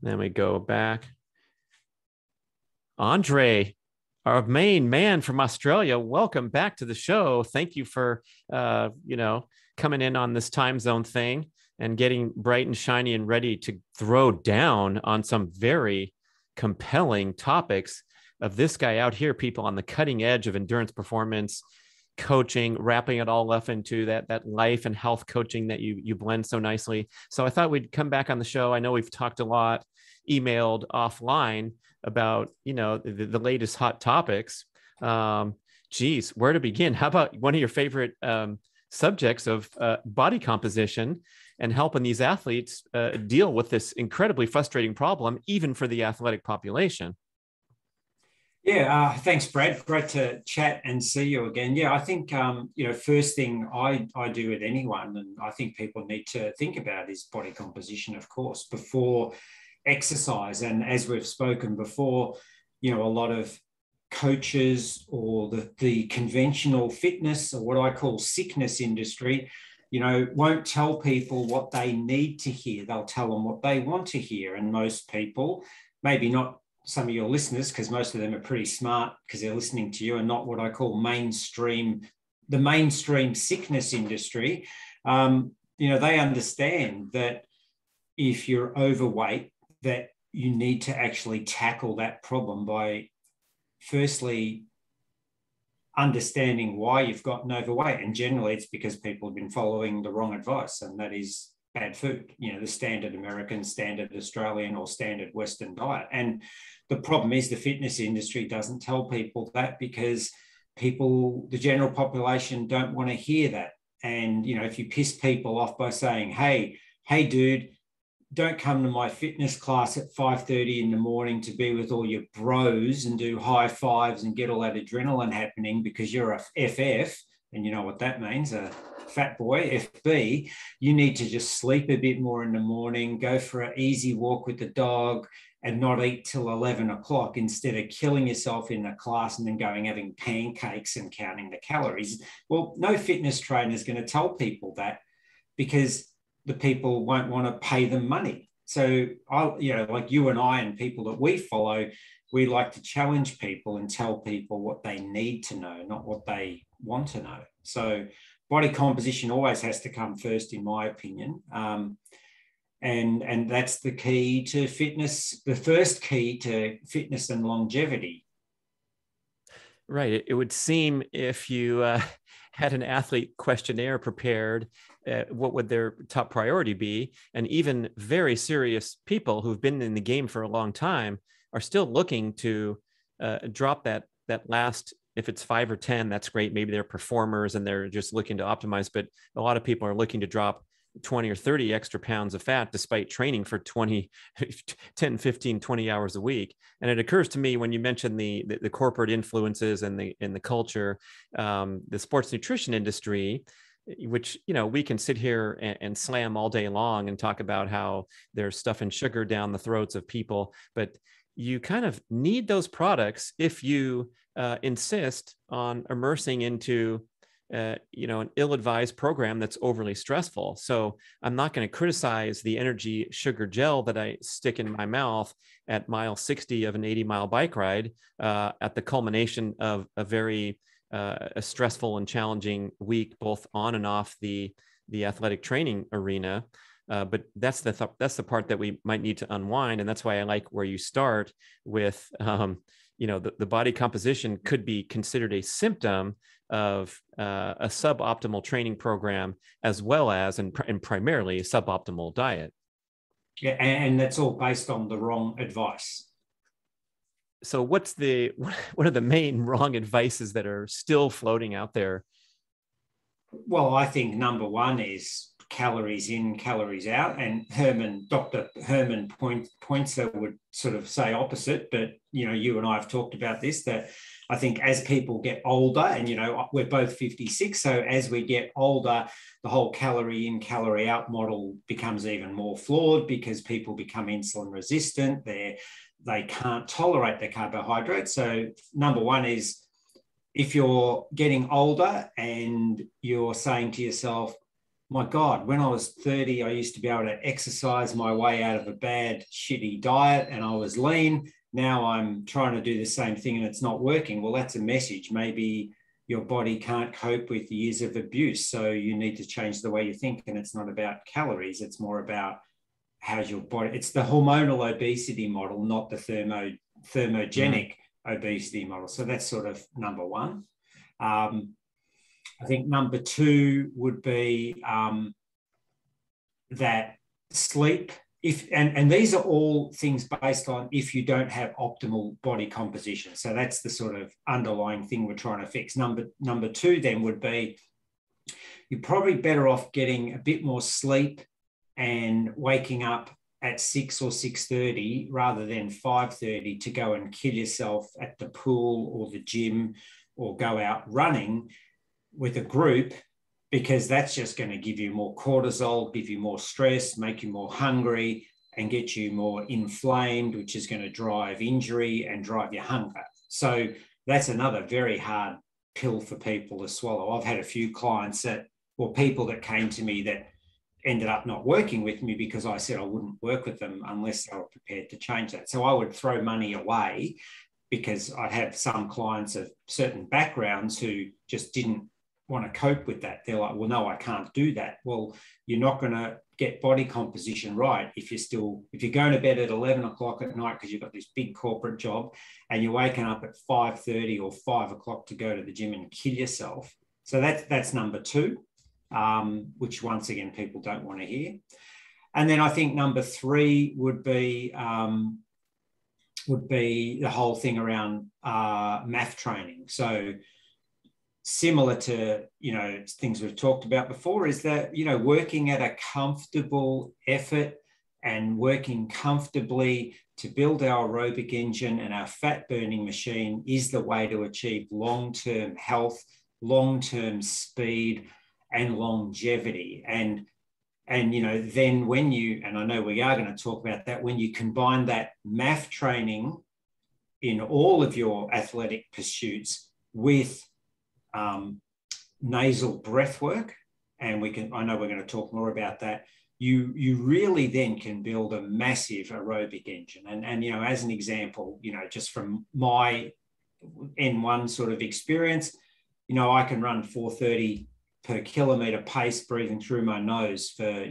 Then we go back. Andre, our main man from Australia, welcome back to the show. Thank you for, coming in on this time zone thing and getting bright and shiny and ready to throw down on some very compelling topics of this guy out here, people on the cutting edge of endurance performance coaching, wrapping it all up into that life and health coaching that you blend so nicely. So I thought we'd come back on the show. I know we've talked a lot, emailed offline about, the latest hot topics. Geez, where to begin? How about one of your favorite subjects of body composition and helping these athletes deal with this incredibly frustrating problem, even for the athletic population? Yeah, thanks, Brad. Great to chat and see you again. Yeah, I think, first thing I do with anyone, and I think people need to think about is body composition, of course, before exercise. And as we've spoken before, a lot of coaches or the conventional fitness, or what I call sickness industry, won't tell people what they need to hear. They'll tell them what they want to hear. And most people, maybe not some of your listeners, because most of them are pretty smart because they're listening to you, and not what I call the mainstream sickness industry. They understand that if you're overweight, that you need to actually tackle that problem by firstly understanding why you've gotten overweight. And generally it's because people have been following the wrong advice, and that is bad food, the standard American, standard Australian, or standard Western diet. And the problem is the fitness industry doesn't tell people that, because the general population don't want to hear that. And, if you piss people off by saying, hey, dude, don't come to my fitness class at 5:30 in the morning to be with all your bros and do high fives and get all that adrenaline happening because you're a FF, and you know what that means, a fat boy, FB. You need to just sleep a bit more in the morning, go for an easy walk with the dog, and not eat till 11 o'clock instead of killing yourself in the class and then going having pancakes and counting the calories. Well, no fitness trainer is going to tell people that, because the people won't want to pay them money. So like you and I and people that we follow, we like to challenge people and tell people what they need to know, not what they want to know. So body composition always has to come first, in my opinion. And that's the key to fitness, the first key to fitness and longevity. Right. It would seem if you had an athlete questionnaire prepared, what would their top priority be? And even very serious people who've been in the game for a long time are still looking to drop that last, if it's 5 or 10, that's great. Maybe they're performers and they're just looking to optimize, but a lot of people are looking to drop 20 or 30 extra pounds of fat despite training for 10, 15, 20 hours a week. And it occurs to me when you mentioned the corporate influences and the culture, the sports nutrition industry, which, we can sit here and slam all day long and talk about how there's stuffing sugar down the throats of people, but you kind of need those products if you insist on immersing into an ill-advised program that's overly stressful. So I'm not going to criticize the energy sugar gel that I stick in my mouth at mile 60 of an 80-mile bike ride at the culmination of a very a stressful and challenging week, both on and off the athletic training arena. But that's the part that we might need to unwind. And that's why I like where you start with, the body composition could be considered a symptom of a suboptimal training program, as well as, and primarily, a suboptimal diet. Yeah, and that's all based on the wrong advice. So what are the main wrong advices that are still floating out there? Well, I think number one is calories in, calories out. And Dr. Herman Pointzer would sort of say opposite, but, you and I have talked about this, that I think as people get older, and, we're both 56, so as we get older, the whole calorie in, calorie out model becomes even more flawed because people become insulin resistant. They can't tolerate the carbohydrates. So number one is, if you're getting older and you're saying to yourself, my God, when I was 30, I used to be able to exercise my way out of a bad, shitty diet and I was lean. Now I'm trying to do the same thing and it's not working. Well, that's a message. Maybe your body can't cope with years of abuse. So you need to change the way you think. And it's not about calories. It's more about how's your body. It's the hormonal obesity model, not the thermogenic obesity model. So that's sort of number one. I think number two would be that sleep. And these are all things based on if you don't have optimal body composition. So that's the sort of underlying thing we're trying to fix. Number two then would be you're probably better off getting a bit more sleep and waking up at 6 or 6:30 rather than 5:30 to go and kill yourself at the pool or the gym or go out running with a group, because that's just going to give you more cortisol, give you more stress, make you more hungry and get you more inflamed, which is going to drive injury and drive your hunger. So that's another very hard pill for people to swallow. I've had a few clients people that came to me that ended up not working with me because I said I wouldn't work with them unless they were prepared to change that. So I would throw money away because I'd have some clients of certain backgrounds who just didn't want to cope with that. They're like, well, no, I can't do that. Well, you're not going to get body composition right if you're going to bed at 11 o'clock at night because you've got this big corporate job and you're waking up at 5:30 or 5 o'clock to go to the gym and kill yourself. So that's number two, which once again, people don't want to hear. And then I think number three would be the whole thing around math training. So similar to, things we've talked about before, is that, working at a comfortable effort and working comfortably to build our aerobic engine and our fat burning machine is the way to achieve long-term health, long-term speed and longevity. And then when you, and I know we are going to talk about that, when you combine that math training in all of your athletic pursuits with nasal breath work, and I know we're going to talk more about that, you really then can build a massive aerobic engine. And as an example, just from my N1 sort of experience, I can run 4:30 per kilometre pace, breathing through my nose for,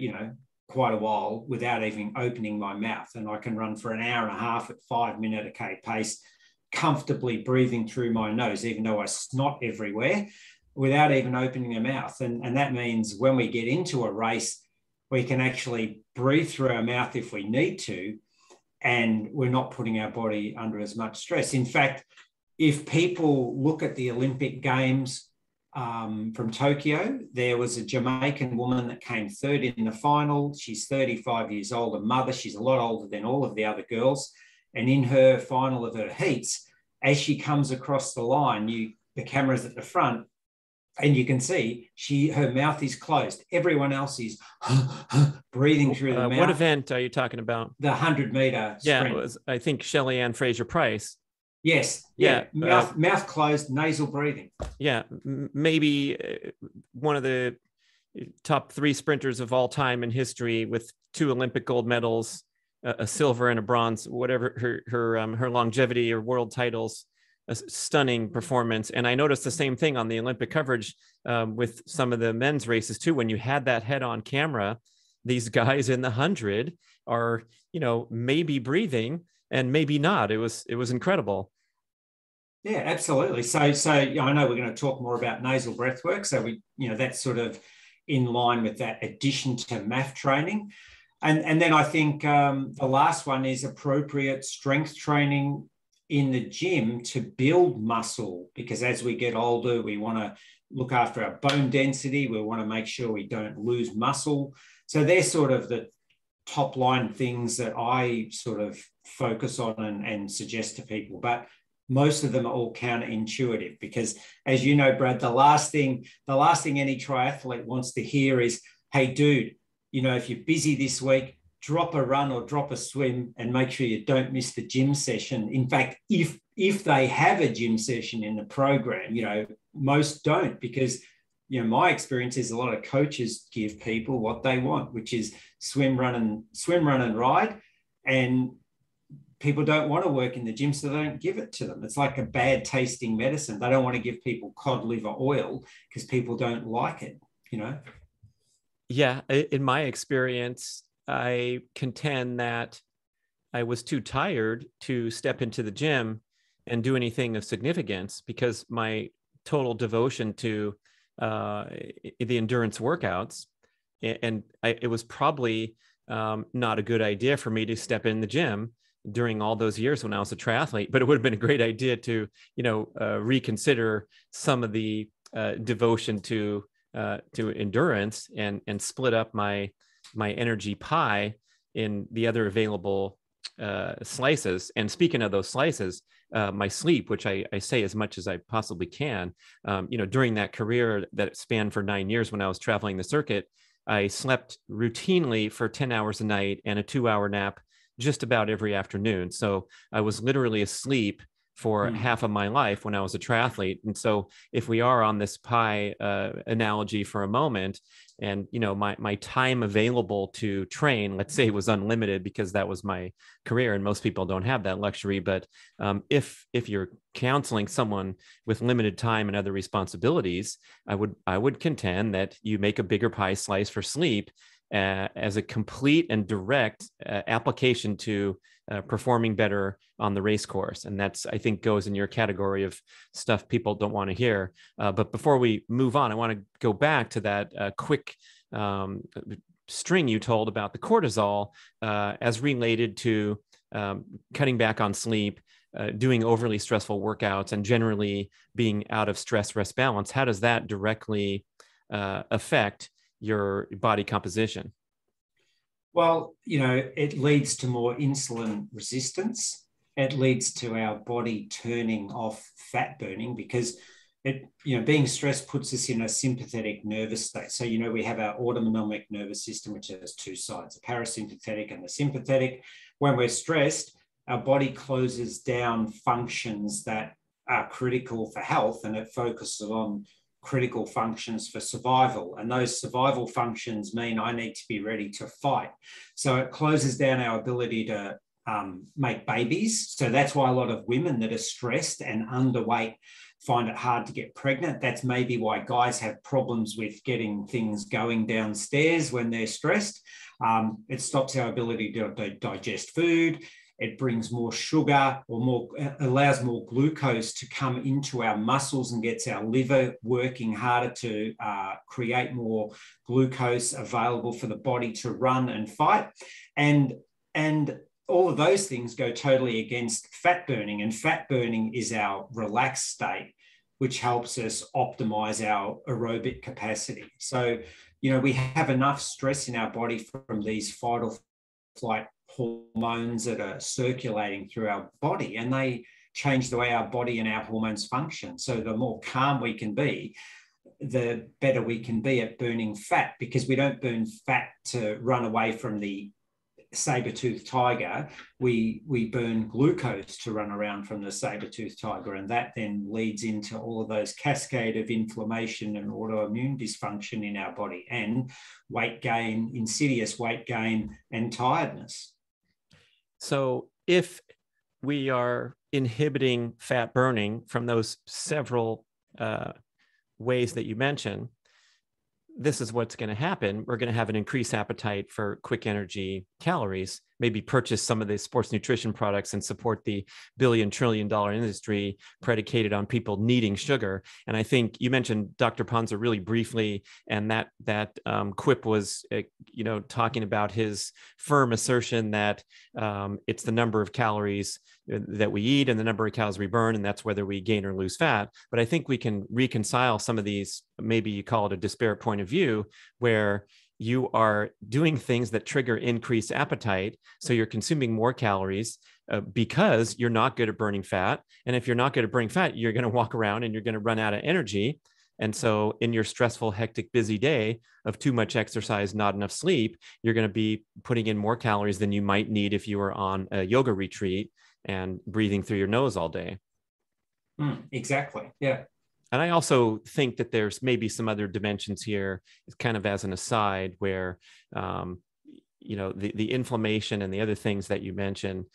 quite a while without even opening my mouth. And I can run for an hour and a half at 5-minute a K pace, comfortably breathing through my nose, even though I snot everywhere, without even opening a mouth. And that means when we get into a race, we can actually breathe through our mouth if we need to, and we're not putting our body under as much stress. In fact, if people look at the Olympic Games from Tokyo, there was a Jamaican woman that came third in the final. She's 35 years old, a mother. She's a lot older than all of the other girls. And in her final of her heats, as she comes across the line, the camera's at the front, and you can see her mouth is closed. Everyone else is breathing through the mouth. What event are you talking about? The 100-meter sprint. Yeah, it was, I think, Shelley Ann Fraser-Price. Yes. Yeah. Mouth closed, nasal breathing. Yeah. Maybe one of the top 3 sprinters of all time in history, with 2 Olympic gold medals, a silver and a bronze, whatever her longevity or world titles, a stunning performance. And I noticed the same thing on the Olympic coverage with some of the men's races too. When you had that head on camera, these guys in the 100 are, maybe breathing and maybe not. It was incredible. Yeah, absolutely. So I know we're going to talk more about nasal breath work. So that's sort of in line with that addition to math training. And then I think the last one is appropriate strength training in the gym to build muscle, because as we get older, we want to look after our bone density. We want to make sure we don't lose muscle. So they're sort of the top line things that I sort of focus on and suggest to people. But most of them are all counterintuitive, because as you know, Brad, the last thing any triathlete wants to hear is, hey, dude, if you're busy this week, drop a run or drop a swim and make sure you don't miss the gym session. In fact, if they have a gym session in the program, most don't, because my experience is a lot of coaches give people what they want, which is swim, run, and ride. And people don't want to work in the gym, so they don't give it to them. It's like a bad tasting medicine. They don't want to give people cod liver oil because people don't like it, Yeah, in my experience, I contend that I was too tired to step into the gym and do anything of significance because my total devotion to the endurance workouts, and it was probably not a good idea for me to step in the gym during all those years when I was a triathlete, but it would have been a great idea to, reconsider some of the devotion to endurance and split up my energy pie in the other available slices. And speaking of those slices, my sleep, which I say as much as I possibly can, during that career that spanned for 9 years when I was traveling the circuit, I slept routinely for 10 hours a night and a 2-hour nap just about every afternoon. So I was literally asleep for half of my life when I was a triathlete. And so if we are on this pie analogy for a moment, and my time available to train, let's say, was unlimited because that was my career, and most people don't have that luxury. But if you're counseling someone with limited time and other responsibilities, I would contend that you make a bigger pie slice for sleep as a complete and direct application to performing better on the race course. And that's, I think, goes in your category of stuff people don't want to hear. But before we move on, I want to go back to that quick string you told about the cortisol as related to cutting back on sleep, doing overly stressful workouts, and generally being out of stress rest balance. How does that directly affect your body composition? Well, it leads to more insulin resistance. It leads to our body turning off fat burning because being stressed puts us in a sympathetic nervous state. So, we have our autonomic nervous system, which has two sides, the parasympathetic and the sympathetic. When we're stressed, our body closes down functions that are critical for health, and it focuses on critical functions for survival. And those survival functions mean I need to be ready to fight. So it closes down our ability to make babies. So that's why a lot of women that are stressed and underweight find it hard to get pregnant. That's maybe why guys have problems with getting things going downstairs when they're stressed. It stops our ability to digest food. It brings more sugar allows more glucose to come into our muscles and gets our liver working harder to create more glucose available for the body to run and fight. And all of those things go totally against fat burning. And fat burning is our relaxed state, which helps us optimize our aerobic capacity. So, we have enough stress in our body from these fight or flight hormones that are circulating through our body, and they change the way our body and our hormones function. So the more calm we can be, the better we can be at burning fat, because we don't burn fat to run away from the saber-toothed tiger. We burn glucose to run around from the saber-toothed tiger, and that then leads into all of those cascade of inflammation and autoimmune dysfunction in our body, and weight gain, insidious weight gain, and tiredness. So if we are inhibiting fat burning from those several ways that you mentioned, this is what's going to happen. We're going to have an increased appetite for quick energy calories, maybe purchase some of the sports nutrition products and support the billion-trillion-dollar industry predicated on people needing sugar. And I think you mentioned Dr. Panza really briefly, and that quip was, talking about his firm assertion that it's the number of calories that we eat and the number of calories we burn, and that's whether we gain or lose fat. But I think we can reconcile some of these, maybe you call it a disparate point of view, where you are doing things that trigger increased appetite. So you're consuming more calories because you're not good at burning fat. And if you're not good at burning fat, you're going to walk around and you're going to run out of energy. And so in your stressful, hectic, busy day of too much exercise, not enough sleep, you're going to be putting in more calories than you might need if you were on a yoga retreat and breathing through your nose all day. Exactly. Yeah. And I also think that there's maybe some other dimensions here, kind of as an aside, where the inflammation and the other things that you mentioned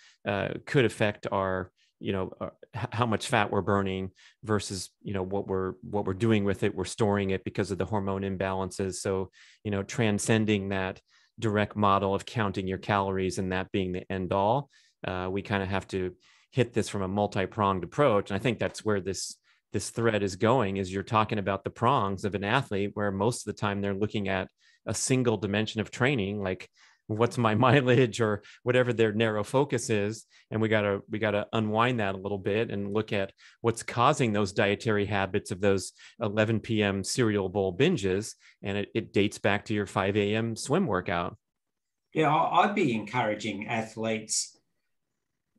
could affect our how much fat we're burning versus what we're doing with it. We're storing it because of the hormone imbalances. So transcending that direct model of counting your calories and that being the end all, we kind of have to hit this from a multi-pronged approach. And I think that's where this thread is going, is you're talking about the prongs of an athlete, where most of the time they're looking at a single dimension of training, like what's my mileage or whatever their narrow focus is. And we gotta unwind that a little bit and look at what's causing those dietary habits of those 11 p.m. cereal bowl binges. And it dates back to your 5 a.m. swim workout. Yeah, I'd be encouraging athletes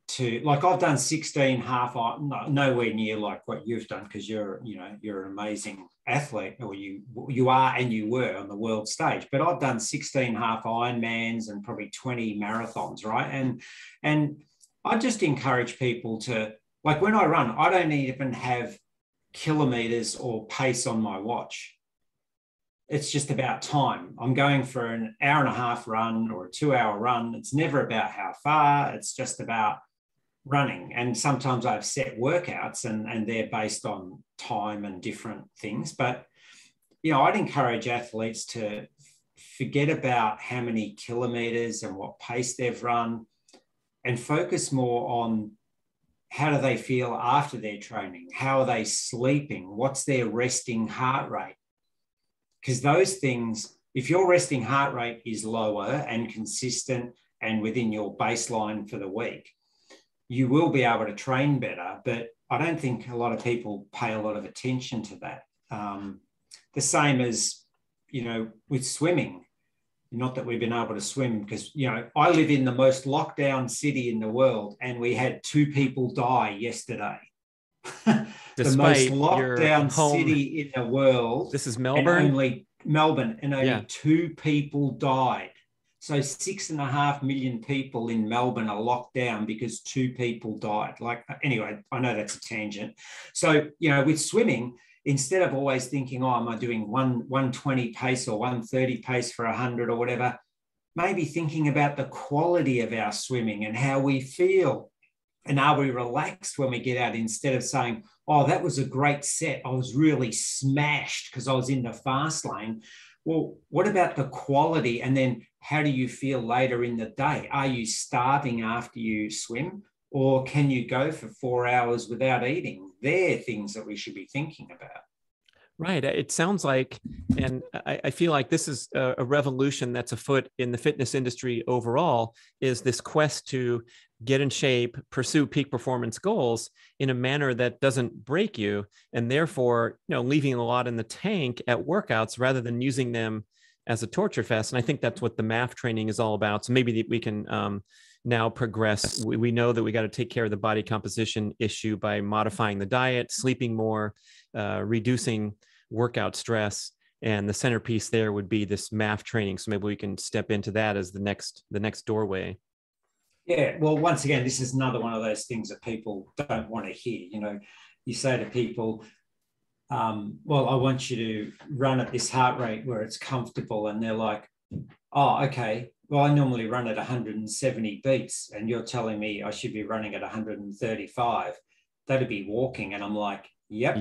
to, like, I've done 16 half, nowhere near like what you've done, because you're an amazing athlete, or you are and you were on the world stage. But I've done 16 half Ironmans and probably 20 marathons, right? And I just encourage people to, like, when I run, I don't even have kilometers or pace on my watch. It's just about time. I'm going for an hour and a half run or a 2-hour run. It's never about how far. It's just about running. And sometimes I've set workouts and they're based on time and different things. But, I'd encourage athletes to forget about how many kilometers and what pace they've run, and focus more on how do they feel after their training? How are they sleeping? What's their resting heart rate? Because those things, if your resting heart rate is lower and consistent and within your baseline for the week, you will be able to train better. But I don't think a lot of people pay a lot of attention to that. The same as, with swimming. Not that we've been able to swim, because, I live in the most lockdown city in the world, and we had 2 people die yesterday. The most lockdown city in the world. This is Melbourne? And only 2 people died. So 6.5 million people in Melbourne are locked down because 2 people died. Like, anyway, I know that's a tangent. So, with swimming, instead of always thinking, am I doing 120 pace or 130 pace for 100 or whatever, maybe thinking about the quality of our swimming and how we feel. And are we relaxed when we get out, instead of saying, that was a great set, I was really smashed because I was in the fast lane. Well, what about the quality? And then how do you feel later in the day? Are you starving after you swim, or can you go for 4 hours without eating? They're things that we should be thinking about. Right. It sounds like, and I feel like this is a revolution that's afoot in the fitness industry overall, is this quest to get in shape, pursue peak performance goals in a manner that doesn't break you, and therefore, leaving a lot in the tank at workouts rather than using them as a torture fest. And I think that's what the MAF training is all about. So maybe we can now progress. We know that we got to take care of the body composition issue by modifying the diet, sleeping more, reducing workout stress. And the centerpiece there would be this MAF training. So maybe we can step into that as the next doorway. Yeah, well, once again, this is another one of those things that people don't want to hear. You say to people, I want you to run at this heart rate where it's comfortable. And they're like, oh, okay. Well, I normally run at 170 beats, and you're telling me I should be running at 135. That'd be walking. And I'm like, yep.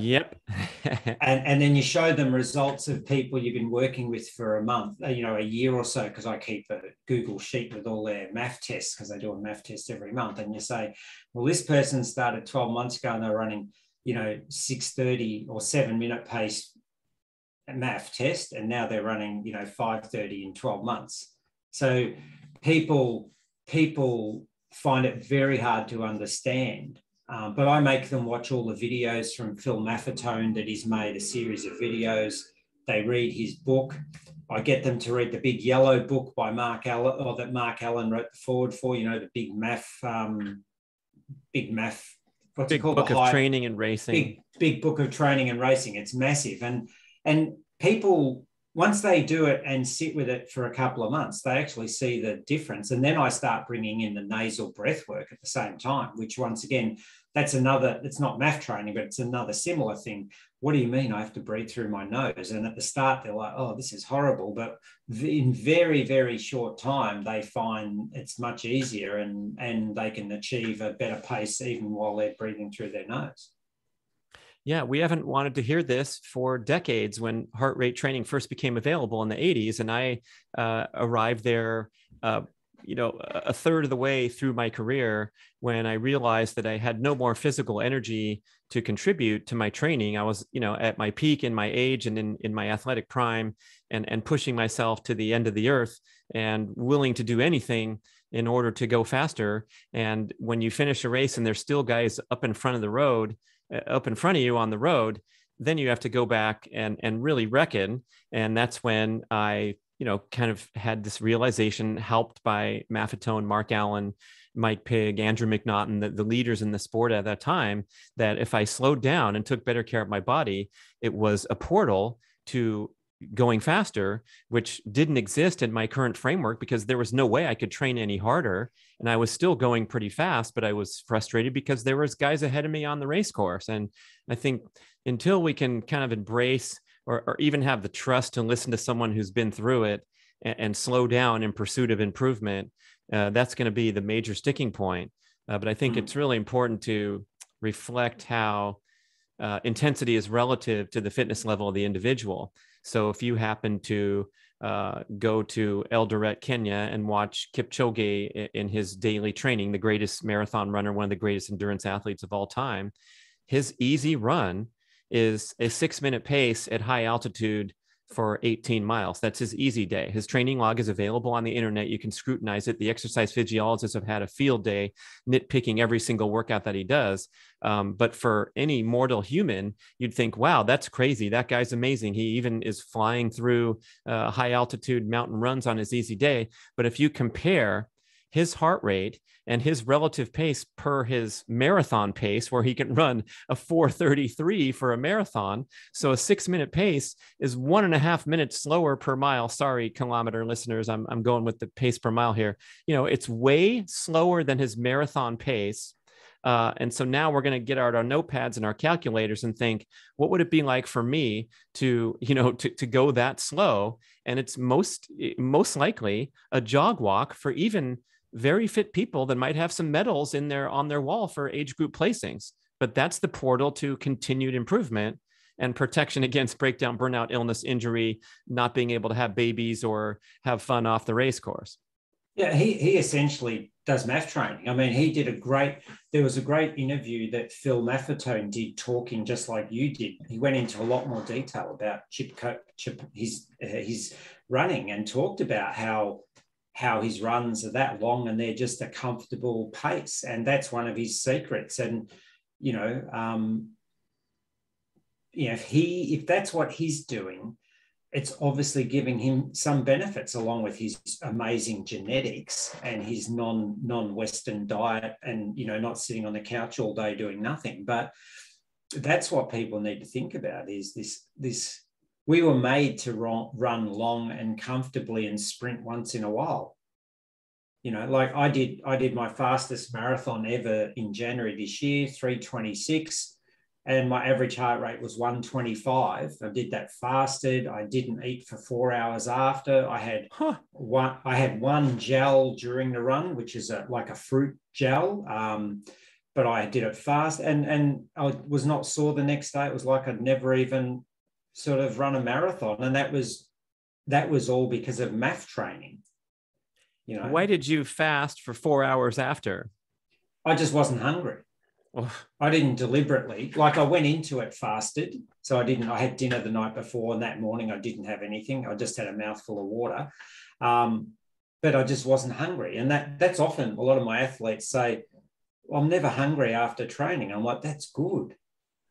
and then you show them results of people you've been working with for a month, a year or so, because I keep a Google sheet with all their MAF tests, because they do a MAF test every month. And you say, well, this person started 12 months ago and they're running, 6:30 or 7-minute pace MAF test, and now they're running, 5:30 in 12 months. So people find it very hard to understand. But I make them watch all the videos from Phil Maffetone, that he's made a series of videos. They read his book. I get them to read the Big Yellow Book by Mark Allen, or that Mark Allen wrote the forward for, the Big MAF, what's it called? Book of Training and Racing. Big Book of Training and Racing. It's massive. And people once they do it and sit with it for a couple of months, they actually see the difference. And then I start bringing in the nasal breath work at the same time, which once again, that's another, it's not math training, but it's another similar thing. What do you mean I have to breathe through my nose? And at the start, they're like, oh, this is horrible. But in very, very short time, they find it's much easier and they can achieve a better pace even while they're breathing through their nose. Yeah, we haven't wanted to hear this for decades when heart rate training first became available in the 80s. And I arrived there, a third of the way through my career when I realized that I had no more physical energy to contribute to my training. I was, at my peak in my age and in my athletic prime and pushing myself to the end of the earth and willing to do anything in order to go faster. And when you finish a race and there's still guys up in front of you on the road, then you have to go back and really reckon. And that's when I, kind of had this realization, helped by Maffetone, Mark Allen, Mike Pigg, Andrew McNaughton, the leaders in the sport at that time, that if I slowed down and took better care of my body, it was a portal to going faster, which didn't exist in my current framework because there was no way I could train any harder. And I was still going pretty fast, but I was frustrated because there was guys ahead of me on the race course. And I think until we can kind of embrace or even have the trust to listen to someone who's been through it and slow down in pursuit of improvement, that's going to be the major sticking point. But I think it's really important to reflect how intensity is relative to the fitness level of the individual. So if you happen to go to Eldoret, Kenya, and watch Kipchoge in his daily training, the greatest marathon runner, one of the greatest endurance athletes of all time, his easy run is a 6-minute pace at high altitude for 18 miles. That's his easy day. His training log is available on the internet. You can scrutinize it. The exercise physiologists have had a field day nitpicking every single workout that he does. But for any mortal human, you'd think, wow, that's crazy. That guy's amazing. He even is flying through high altitude mountain runs on his easy day. But if you compare his heart rate and his relative pace per his marathon pace, where he can run a 4:33 for a marathon. So a 6-minute pace is 1.5 minutes slower per mile. Sorry, kilometer listeners, I'm going with the pace per mile here. It's way slower than his marathon pace. And so now we're going to get out our notepads and our calculators and think, what would it be like for me to go that slow? And it's most likely a jog walk for even very fit people that might have some medals on their wall for age group placings. But that's the portal to continued improvement and protection against breakdown, burnout, illness, injury, not being able to have babies or have fun off the race course. Yeah, he essentially does math training. I mean, there was a great interview that Phil Maffetone did, talking just like you did. He went into a lot more detail about his running and talked about how his runs are that long and they're just a comfortable pace. And that's one of his secrets. And, if that's what he's doing, it's obviously giving him some benefits, along with his amazing genetics and his non-Western diet and, not sitting on the couch all day doing nothing. But that's what people need to think about, is this we were made to run long and comfortably and sprint once in a while. Like I did my fastest marathon ever in January this year, 3:26. And my average heart rate was 125. I did that fasted. I didn't eat for 4 hours after. I had one gel during the run, which is like a fruit gel. But I did it fast, and I was not sore the next day. It was like I'd never even sort of run a marathon, and that was all because of math training. Why did you fast for 4 hours after? I just wasn't hungry. I didn't deliberately, I went into it fasted. So I had dinner the night before, and that morning I didn't have anything. I just had a mouthful of water. But I just wasn't hungry. And that's often, a lot of my athletes say, well, I'm never hungry after training. I'm like, that's good.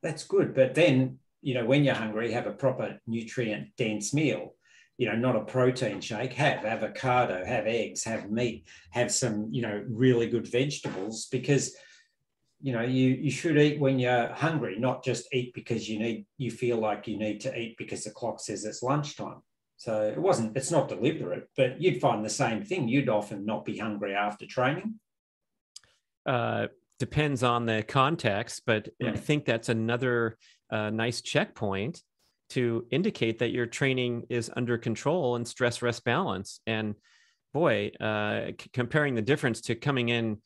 That's good. But then, when you're hungry, have a proper nutrient dense meal, not a protein shake, have avocado, have eggs, have meat, have some, really good vegetables, because you should eat when you're hungry, not just eat because you feel like you need to eat because the clock says it's lunchtime. So it's not deliberate, but you'd find the same thing. You'd often not be hungry after training. Depends on the context, but I think that's another nice checkpoint to indicate that your training is under control and stress rest balance. And boy, comparing the difference to coming in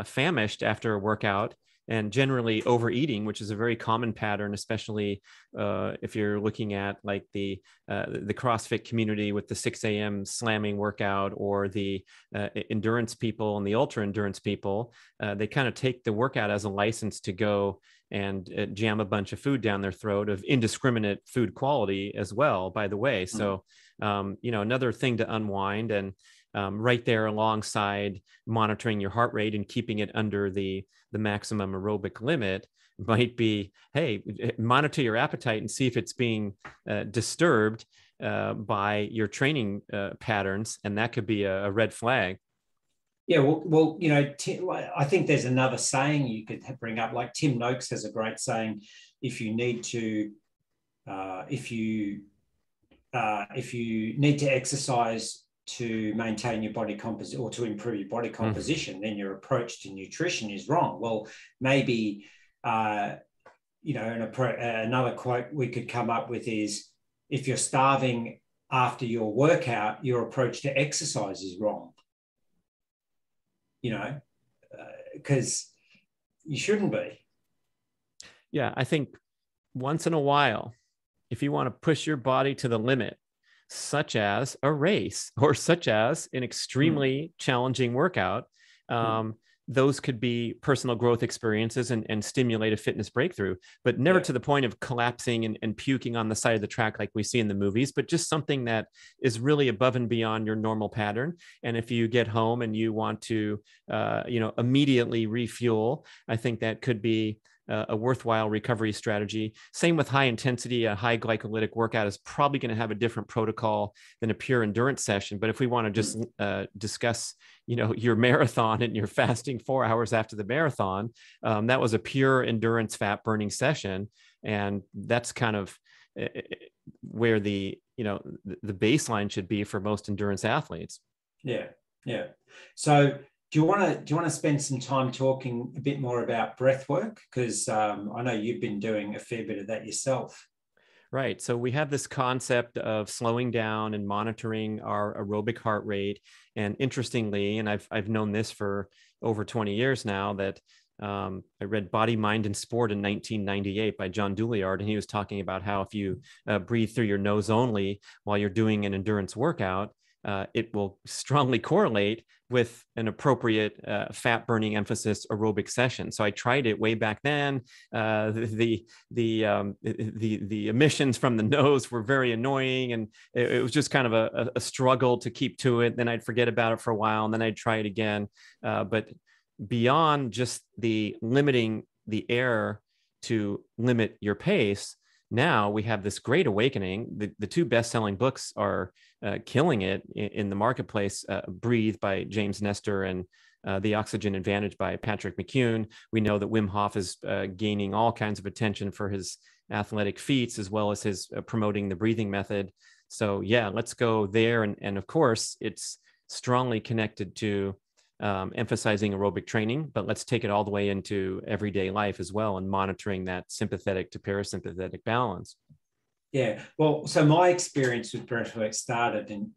famished after a workout and generally overeating, which is a very common pattern, especially if you're looking at like the CrossFit community with the 6 a.m. slamming workout, or the endurance people and the ultra endurance people. They kind of take the workout as a license to go and jam a bunch of food down their throat of indiscriminate food quality as well, by the way. So, another thing to unwind, and right there alongside monitoring your heart rate and keeping it under the maximum aerobic limit might be, hey, monitor your appetite and see if it's being disturbed by your training patterns. And that could be a red flag. Yeah, well, I think there's another saying you could bring up. Like Tim Noakes has a great saying: if you need to exercise to maintain your body composition or to improve your body composition, then your approach to nutrition is wrong. Well, maybe another quote we could come up with is, if you're starving after your workout, your approach to exercise is wrong. Because you shouldn't be. Yeah, I think once in a while, if you want to push your body to the limit, such as a race or such as an extremely challenging workout, those could be personal growth experiences and stimulate a fitness breakthrough, but never to the point of collapsing and puking on the side of the track like we see in the movies, but just something that is really above and beyond your normal pattern. And if you get home and you want to, immediately refuel, I think that could be a worthwhile recovery strategy. Same with high intensity. A high glycolytic workout is probably going to have a different protocol than a pure endurance session. But if we want to just discuss, your marathon and your fasting 4 hours after the marathon, that was a pure endurance fat burning session. And that's kind of where the baseline should be for most endurance athletes. Yeah. Yeah. So do you want to spend some time talking a bit more about breath work? Because I know you've been doing a fair bit of that yourself. Right. So we have this concept of slowing down and monitoring our aerobic heart rate. And interestingly, and I've known this for over 20 years now, that I read Body, Mind, and Sport in 1998 by John Douillard, and he was talking about how if you breathe through your nose only while you're doing an endurance workout, it will strongly correlate with an appropriate fat burning emphasis aerobic session. So I tried it way back then. The emissions from the nose were very annoying, and it was just kind of a struggle to keep to it. Then I'd forget about it for a while, and then I'd try it again. But beyond just the limiting the air to limit your pace, now we have this great awakening. The two best-selling books are killing it in the marketplace. Breathe by James Nestor and The Oxygen Advantage by Patrick McKeown. We know that Wim Hof is gaining all kinds of attention for his athletic feats, as well as his promoting the breathing method. So yeah, let's go there. And of course, it's strongly connected to emphasizing aerobic training, but let's take it all the way into everyday life as well, and monitoring that sympathetic to parasympathetic balance. Yeah, well, so my experience with breathwork started in,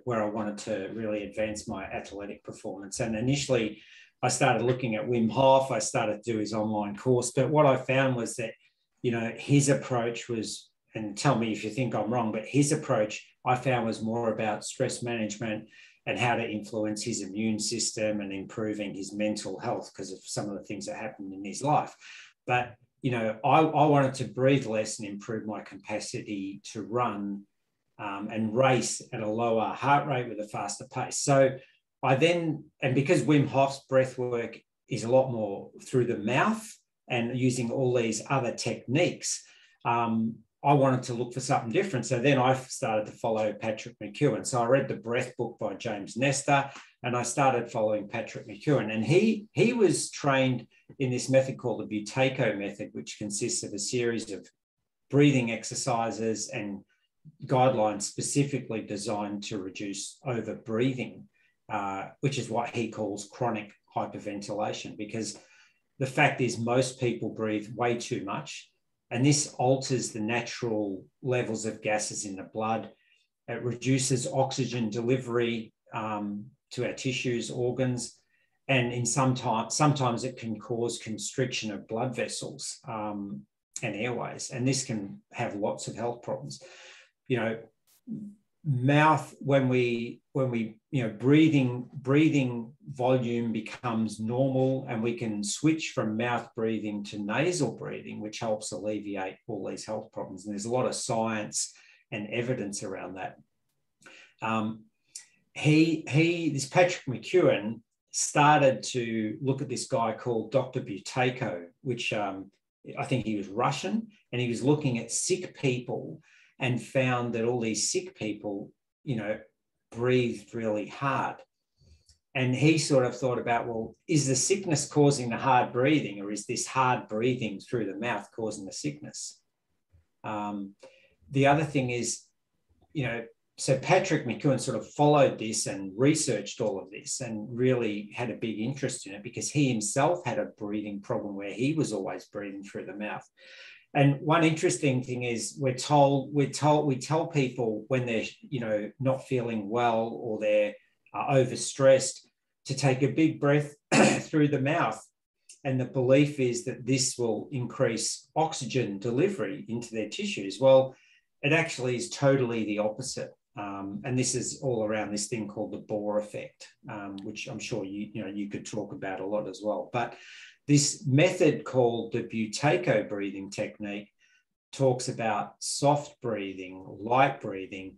where I wanted to really advance my athletic performance. And initially I started looking at Wim Hof. I started to do his online course, but what I found was that, his approach was, and tell me if you think I'm wrong, but his approach I found was more about stress management and how to influence his immune system and improving his mental health because of some of the things that happened in his life. But, I wanted to breathe less and improve my capacity to run and race at a lower heart rate with a faster pace. So and because Wim Hof's breath work is a lot more through the mouth and using all these other techniques, I wanted to look for something different. So then I started to follow Patrick McKeown. So I read the Breath book by James Nestor, and I started following Patrick McKeown. And he was trained in this method called the Buteyko method, which consists of a series of breathing exercises and guidelines specifically designed to reduce over breathing, which is what he calls chronic hyperventilation, because the fact is most people breathe way too much, and this alters the natural levels of gases in the blood. It reduces oxygen delivery to our tissues, organs, and sometimes it can cause constriction of blood vessels and airways, and this can have lots of health problems. You know, mouth, when we breathing volume becomes normal, and we can switch from mouth breathing to nasal breathing, which helps alleviate all these health problems. And there's a lot of science and evidence around that. This Patrick McKeown started to look at this guy called Dr. Buteyko, which I think he was Russian, and he was looking at sick people and found that all these sick people, breathed really hard. And he sort of thought about, well, is the sickness causing the hard breathing, or is this hard breathing through the mouth causing the sickness? The other thing is, so Patrick McKeown sort of followed this and researched all of this and really had a big interest in it, because he himself had a breathing problem where he was always breathing through the mouth. And one interesting thing is we tell people when they're, not feeling well, or they're overstressed, to take a big breath through the mouth. And the belief is that this will increase oxygen delivery into their tissues. Well, it actually is totally the opposite. And this is all around this thing called the Bohr effect, which I'm sure you could talk about a lot as well. But this method called the Buteyko breathing technique talks about soft breathing, light breathing,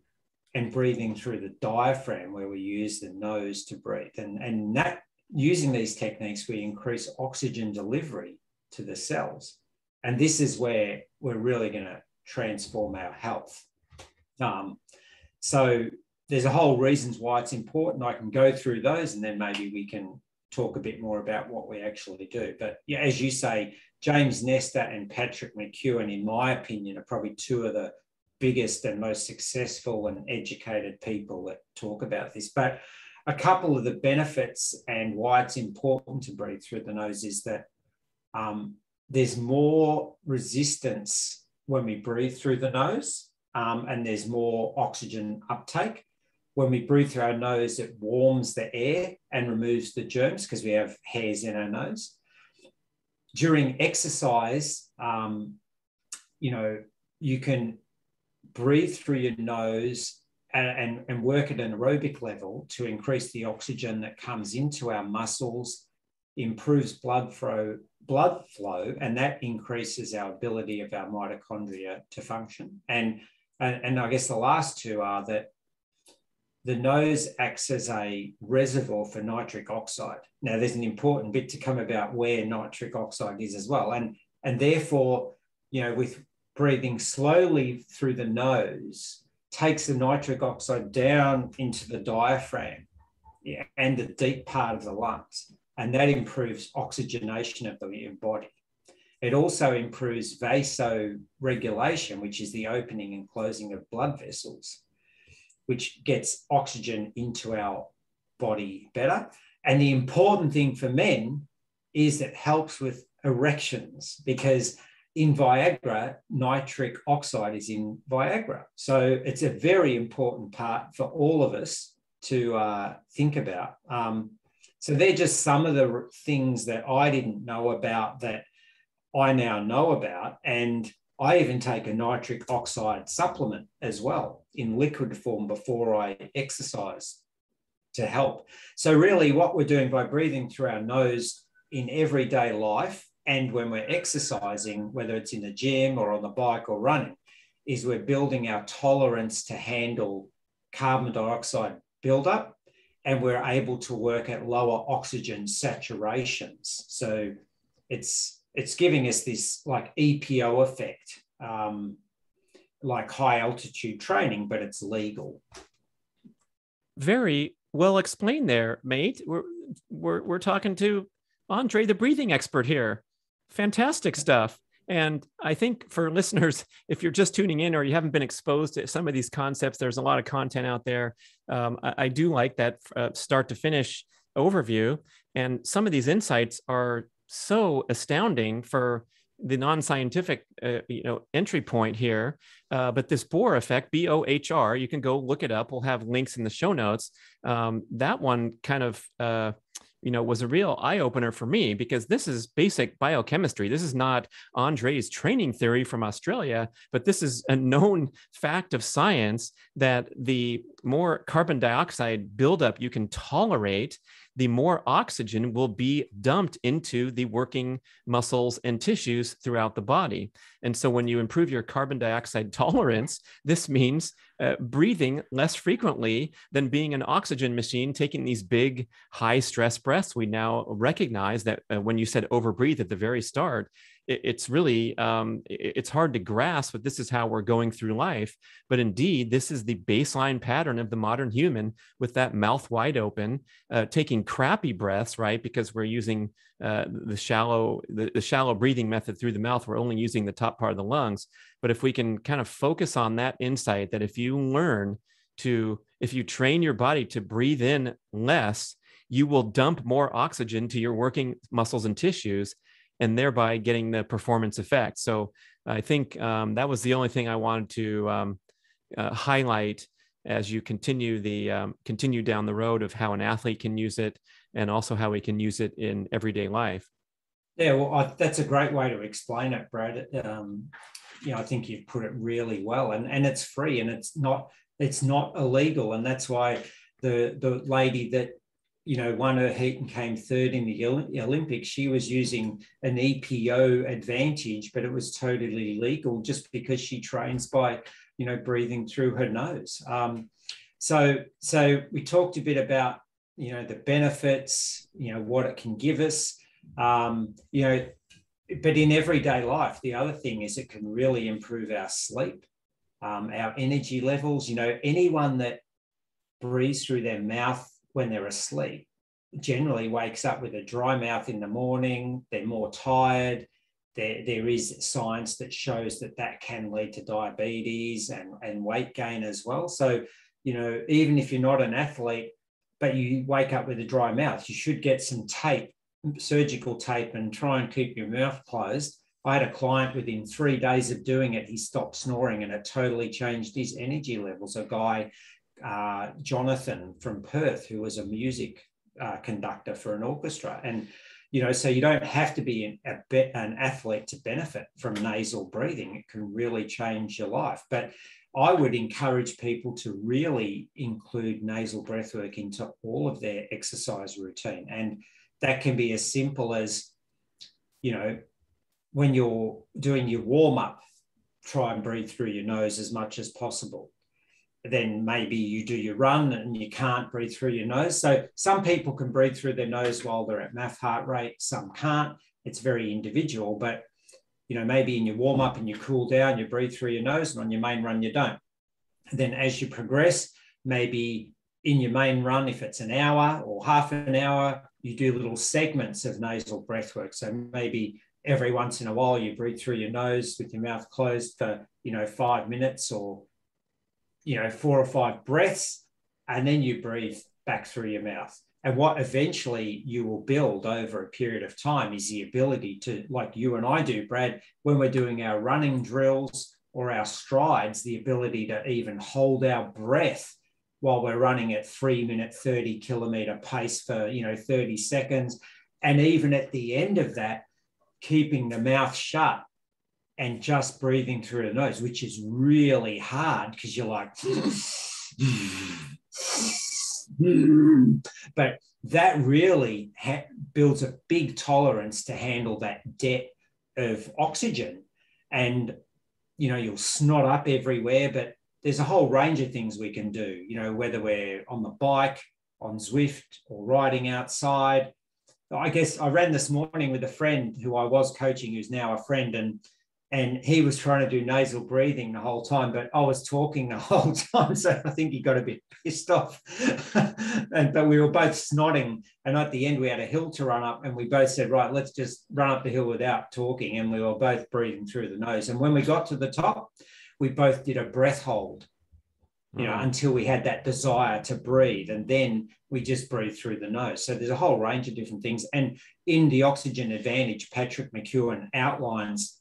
and breathing through the diaphragm, where we use the nose to breathe. And that, using these techniques, we increase oxygen delivery to the cells. And this is where we're really going to transform our health. So there's a whole reasons why it's important. I can go through those, and then maybe we can talk a bit more about what we actually do. But yeah, as you say, James Nestor and Patrick McKeown, in my opinion, are probably two of the biggest and most successful and educated people that talk about this. But a couple of the benefits and why it's important to breathe through the nose is that there's more resistance when we breathe through the nose, and there's more oxygen uptake. When we breathe through our nose, it warms the air and removes the germs, because we have hairs in our nose. During exercise, you can breathe through your nose and work at an aerobic level to increase the oxygen that comes into our muscles, improves blood flow, and that increases our ability of our mitochondria to function. And I guess the last two are that the nose acts as a reservoir for nitric oxide. Now, there's an important bit to come about where nitric oxide is as well. And therefore, with breathing slowly through the nose, takes the nitric oxide down into the diaphragm and the deep part of the lungs. And that improves oxygenation of the body. It also improves vasoregulation, which is the opening and closing of blood vessels, which gets oxygen into our body better. And the important thing for men is it helps with erections, because in Viagra, nitric oxide is in Viagra. So it's a very important part for all of us to think about. So they're just some of the things that I didn't know about that I now know about. And I even take a nitric oxide supplement as well in liquid form before I exercise to help. So really what we're doing by breathing through our nose in everyday life, and when we're exercising, whether it's in the gym or on the bike or running, is we're building our tolerance to handle carbon dioxide buildup, and we're able to work at lower oxygen saturations. So it's giving us this like EPO effect, like high altitude training, but it's legal. Very well explained there, mate. We're talking to Andre, the breathing expert here. Fantastic stuff. And I think for listeners, if you're just tuning in or you haven't been exposed to some of these concepts, there's a lot of content out there. I do like that start to finish overview. And some of these insights are so astounding for the non-scientific, entry point here. But this Bohr effect, BOHR, you can go look it up. We'll have links in the show notes. That one kind of, was a real eye opener for me, because this is basic biochemistry. This is not Andre's training theory from Australia, but this is a known fact of science that the more carbon dioxide buildup you can tolerate, the more oxygen will be dumped into the working muscles and tissues throughout the body. And so when you improve your carbon dioxide tolerance, this means breathing less frequently than being an oxygen machine, taking these big, high stress breaths. We now recognize that when you said overbreathe at the very start, it's really, it's hard to grasp, but this is how we're going through life. But indeed, this is the baseline pattern of the modern human, with that mouth wide open, taking crappy breaths, right? Because we're using the shallow breathing method through the mouth. We're only using the top part of the lungs. But if we can kind of focus on that insight, that if you train your body to breathe in less, you will dump more oxygen to your working muscles and tissues, and thereby getting the performance effect. So I think that was the only thing I wanted to highlight as you continue down the road of how an athlete can use it, and also how we can use it in everyday life. Yeah, well, that's a great way to explain it, Brad. I think you've put it really well, and it's free, and it's not illegal, and that's why the lady that won her heat and came third in the Olympics, she was using an EPO advantage, but it was totally legal just because she trains by, breathing through her nose. So we talked a bit about, the benefits, what it can give us, but in everyday life, the other thing is it can really improve our sleep, our energy levels. Anyone that breathes through their mouth when they're asleep generally wakes up with a dry mouth in the morning. They're more tired. There is science that shows that can lead to diabetes and weight gain as well. So, even if you're not an athlete, but you wake up with a dry mouth, you should get some tape, surgical tape, and try and keep your mouth closed. I had a client, within 3 days of doing it, he stopped snoring, and it totally changed his energy levels. A guy, Jonathan from Perth, who was a music conductor for an orchestra. And, so you don't have to be an athlete to benefit from nasal breathing. It can really change your life. But I would encourage people to really include nasal breathwork into all of their exercise routine. And that can be as simple as, when you're doing your warm-up, try and breathe through your nose as much as possible. Then maybe you do your run and you can't breathe through your nose. So some people can breathe through their nose while they're at max heart rate, some can't. It's very individual, but maybe in your warm up and you cool down, you breathe through your nose, and on your main run, you don't. And then as you progress, maybe in your main run, if it's an hour or half an hour, you do little segments of nasal breath work. So maybe every once in a while you breathe through your nose with your mouth closed for, 5 minutes, or 4 or 5 breaths, and then you breathe back through your mouth. And what eventually you will build over a period of time is the ability to, like you and I do, Brad, when we're doing our running drills or our strides, the ability to even hold our breath while we're running at 3-minute, 30-kilometer pace for, 30 seconds. And even at the end of that, keeping the mouth shut and just breathing through the nose, which is really hard because you're like, but that really builds a big tolerance to handle that debt of oxygen. And, you'll snot up everywhere, but there's a whole range of things we can do, whether we're on the bike, on Zwift, or riding outside. I guess I ran this morning with a friend who I was coaching, who's now a friend, and and he was trying to do nasal breathing the whole time, but I was talking the whole time, so I think he got a bit pissed off. But we were both snotting, and at the end we had a hill to run up, and we both said, right, let's just run up the hill without talking, and we were both breathing through the nose. And when we got to the top, we both did a breath hold, until we had that desire to breathe, and then we just breathe through the nose. So there's a whole range of different things. And in The Oxygen Advantage, Patrick McEwen outlines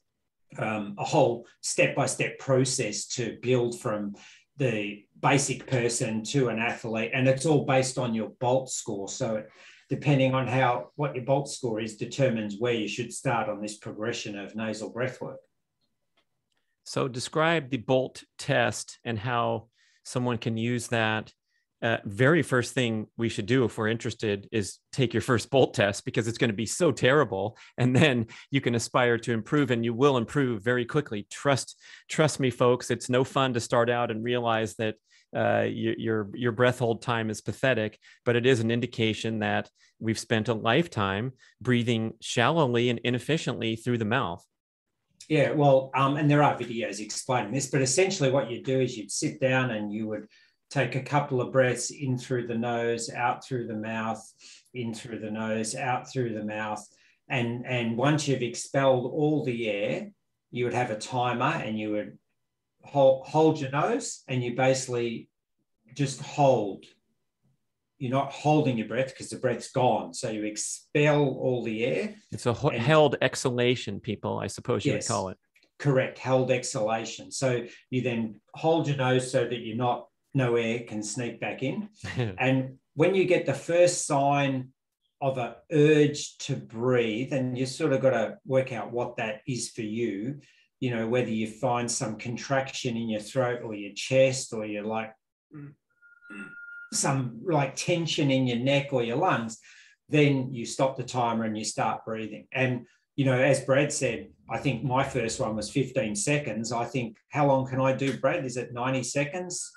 a whole step-by-step process to build from the basic person to an athlete, and it's all based on your BOLT score. So depending on what your BOLT score is determines where you should start on this progression of nasal breath work. So describe the BOLT test and how someone can use that. Very first thing we should do if we're interested is take your first BOLT test, because it's going to be so terrible, and then you can aspire to improve, and you will improve very quickly. Trust me, folks. It's no fun to start out and realize that your breath hold time is pathetic, but it is an indication that we've spent a lifetime breathing shallowly and inefficiently through the mouth. Yeah, well, and there are videos explaining this, but essentially what you do is you'd sit down and you would take a couple of breaths in through the nose, out through the mouth, in through the nose, out through the mouth. And once you've expelled all the air, you would have a timer, and you would hold your nose, and you basically just hold. You're not holding your breath because the breath's gone. So you expel all the air. It's a held exhalation, people, I suppose you would call it. Correct, held exhalation. So you then hold your nose so that no air can sneak back in. And when you get the first sign of an urge to breathe, and you sort of got to work out what that is for you, whether you find some contraction in your throat or your chest, or you're like some like tension in your neck or your lungs, then you stop the timer and you start breathing. And, as Brad said, I think my first one was 15 seconds. I think, how long can I do, Brad? Is it 90 seconds?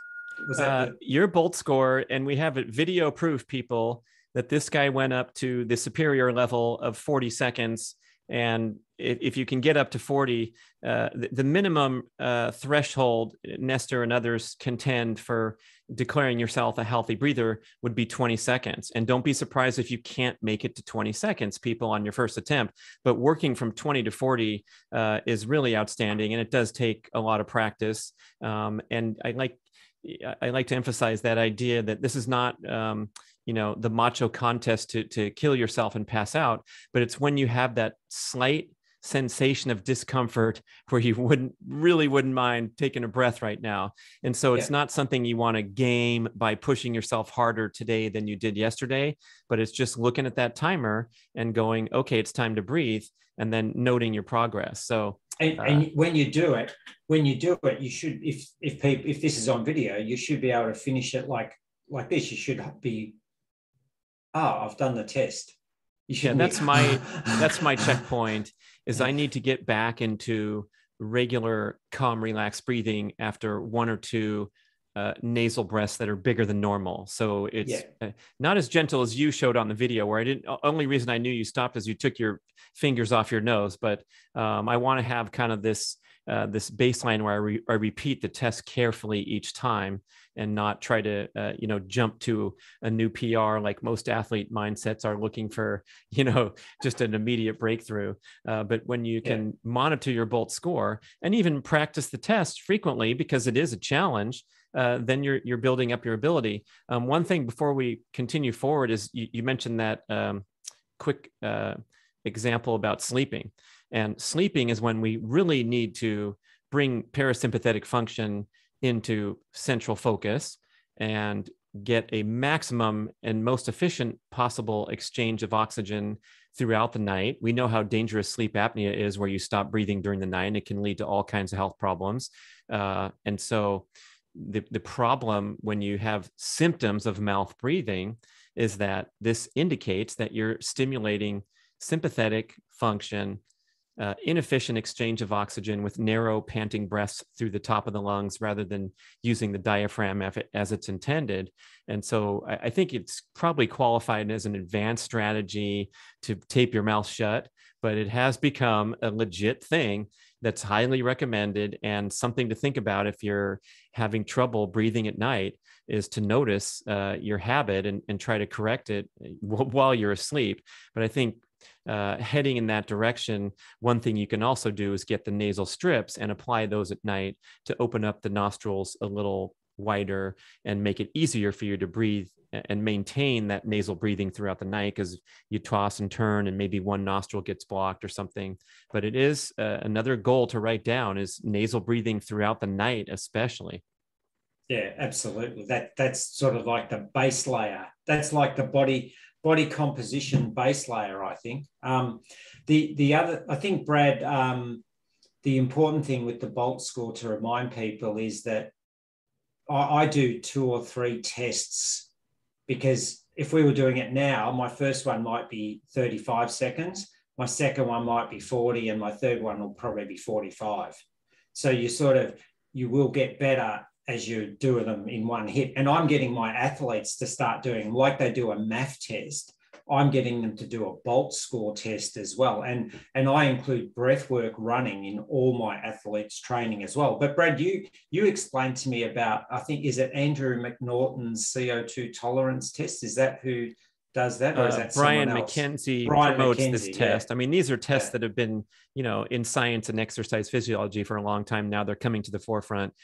Was that your BOLT score, and we have it video proof, people, that this guy went up to the superior level of 40 seconds. And if you can get up to 40, the minimum threshold Nestor and others contend for declaring yourself a healthy breather would be 20 seconds. And don't be surprised if you can't make it to 20 seconds, people, on your first attempt. But working from 20 to 40 is really outstanding, and it does take a lot of practice. And I like to emphasize that idea that this is not the macho contest to kill yourself and pass out, but it's when you have that slight sensation of discomfort where you wouldn't mind taking a breath right now. And so it's not something you want to game by pushing yourself harder today than you did yesterday, but it's just looking at that timer and going, okay, it's time to breathe, and then noting your progress. So and when you do it, you should, if this is on video, you should be able to finish it like this. You should be, I've done the test. That's my checkpoint, is I need to get back into regular, calm, relaxed breathing after one or two nasal breaths that are bigger than normal. So it's not as gentle as you showed on the video, where only reason I knew you stopped is you took your fingers off your nose. But I want to have kind of this baseline where I repeat the test carefully each time, and not try to, jump to a new PR like most athlete mindsets are looking for, just an immediate breakthrough. But when you can monitor your BOLT score and even practice the test frequently, because it is a challenge, then you're building up your ability. One thing before we continue forward is you mentioned that quick example about sleeping. And sleeping is when we really need to bring parasympathetic function into central focus and get a maximum and most efficient possible exchange of oxygen throughout the night. We know how dangerous sleep apnea is, where you stop breathing during the night, and it can lead to all kinds of health problems. And so the problem when you have symptoms of mouth breathing is that this indicates that you're stimulating sympathetic function, inefficient exchange of oxygen with narrow panting breaths through the top of the lungs rather than using the diaphragm as it's intended. And so I think it's probably qualified as an advanced strategy to tape your mouth shut, but it has become a legit thing that's highly recommended, and something to think about if you're having trouble breathing at night is to notice your habit and try to correct it while you're asleep. But I think heading in that direction, one thing you can also do is get the nasal strips and apply those at night to open up the nostrils a little wider and make it easier for you to breathe and maintain that nasal breathing throughout the night, because you toss and turn and maybe one nostril gets blocked or something. But it is another goal to write down is nasal breathing throughout the night, especially. Yeah, absolutely. That's sort of like the base layer. That's like the body composition base layer, I think. The other, I think, Brad, the important thing with the BOLT score to remind people is that I do 2 or 3 tests, because if we were doing it now, my first one might be 35 seconds, my second one might be 40, and my third one will probably be 45. So you will get better as you're doing them in one hit. And I'm getting my athletes to start doing, like they do a math test, I'm getting them to do a BOLT score test as well. And I include breathwork running in all my athletes' training as well. But Brad, you explained to me about, I think, is it Andrew McNaughton's CO2 tolerance test? Is that who does that, or is that Brian someone else? McKenzie Brian promotes McKenzie, this test. yeah. I mean, these are tests that have been, in science and exercise physiology for a long time now. They're coming to the forefront.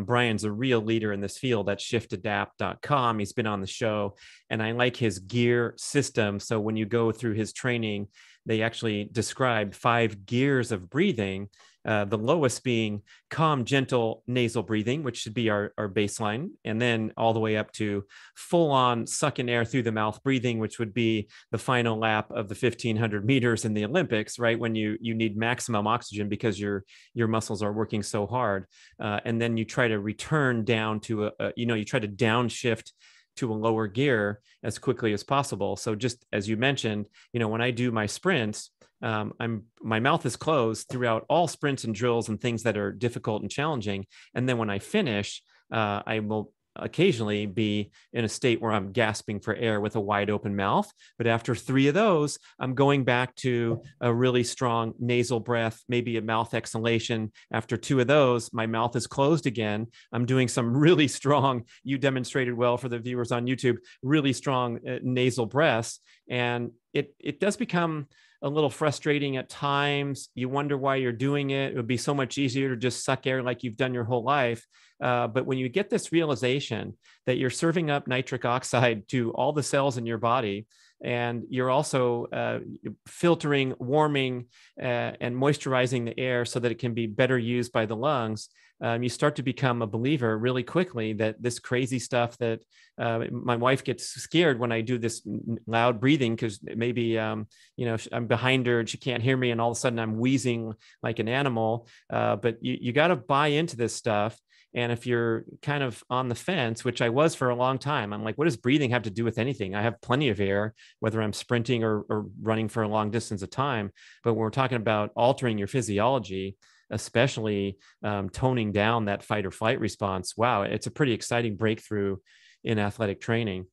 Brian's a real leader in this field at shiftadapt.com. He's been on the show, and I like his gear system. So when you go through his training, they actually describe 5 gears of breathing. The lowest being calm, gentle nasal breathing, which should be our baseline, and then all the way up to full on sucking air through the mouth breathing, which would be the final lap of the 1500 meters in the Olympics, right? When you need maximum oxygen because your muscles are working so hard. And then you try to return down to you try to downshift to a lower gear as quickly as possible. So just as you mentioned, when I do my sprints, my mouth is closed throughout all sprints and drills and things that are difficult and challenging. And then when I finish, I will occasionally be in a state where I'm gasping for air with a wide open mouth. But after 3 of those, I'm going back to a really strong nasal breath, maybe a mouth exhalation. After 2 of those, my mouth is closed again. I'm doing some really strong, you demonstrated well for the viewers on YouTube, really strong nasal breaths. And it does become a little frustrating at times. You wonder why you're doing it. It would be so much easier to just suck air like you've done your whole life. But when you get this realization that you're serving up nitric oxide to all the cells in your body, and you're also filtering, warming, and moisturizing the air so that it can be better used by the lungs, you start to become a believer really quickly that this crazy stuff that my wife gets scared when I do this loud breathing, because maybe, I'm behind her and she can't hear me, and all of a sudden I'm wheezing like an animal. But you got to buy into this stuff. And if you're kind of on the fence, which I was for a long time, I'm like, what does breathing have to do with anything? I have plenty of air, whether I'm sprinting or running for a long distance of time. But when we're talking about altering your physiology, especially toning down that fight or flight response, wow, it's a pretty exciting breakthrough in athletic training.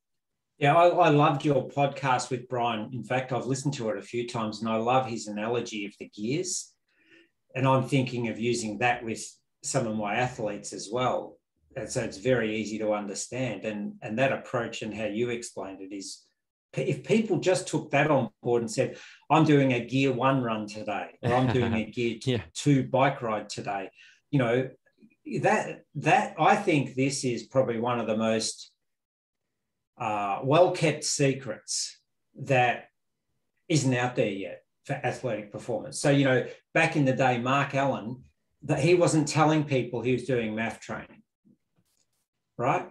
Yeah, I loved your podcast with Brian. In fact, I've listened to it a few times, and I love his analogy of the gears. And I'm thinking of using that with some of my athletes as well. And so it's very easy to understand. And that approach and how you explained it is, if people just took that on board and said, I'm doing a gear 1 run today, or I'm doing a gear 2 bike ride today, that I think this is probably one of the most well-kept secrets that isn't out there yet for athletic performance. So, back in the day, Mark Allen, that he wasn't telling people he was doing math training, right?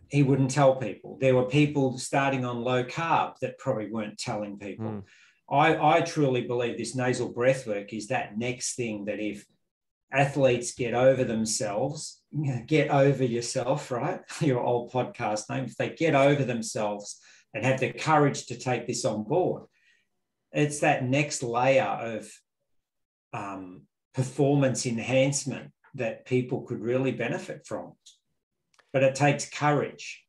He wouldn't tell people. There were people starting on low carb that probably weren't telling people. I truly believe this nasal breath work is that next thing, that if athletes get over themselves, get over yourself, right? Your old podcast name, if they get over themselves and have the courage to take this on board, it's that next layer of performance enhancement that people could really benefit from. But it takes courage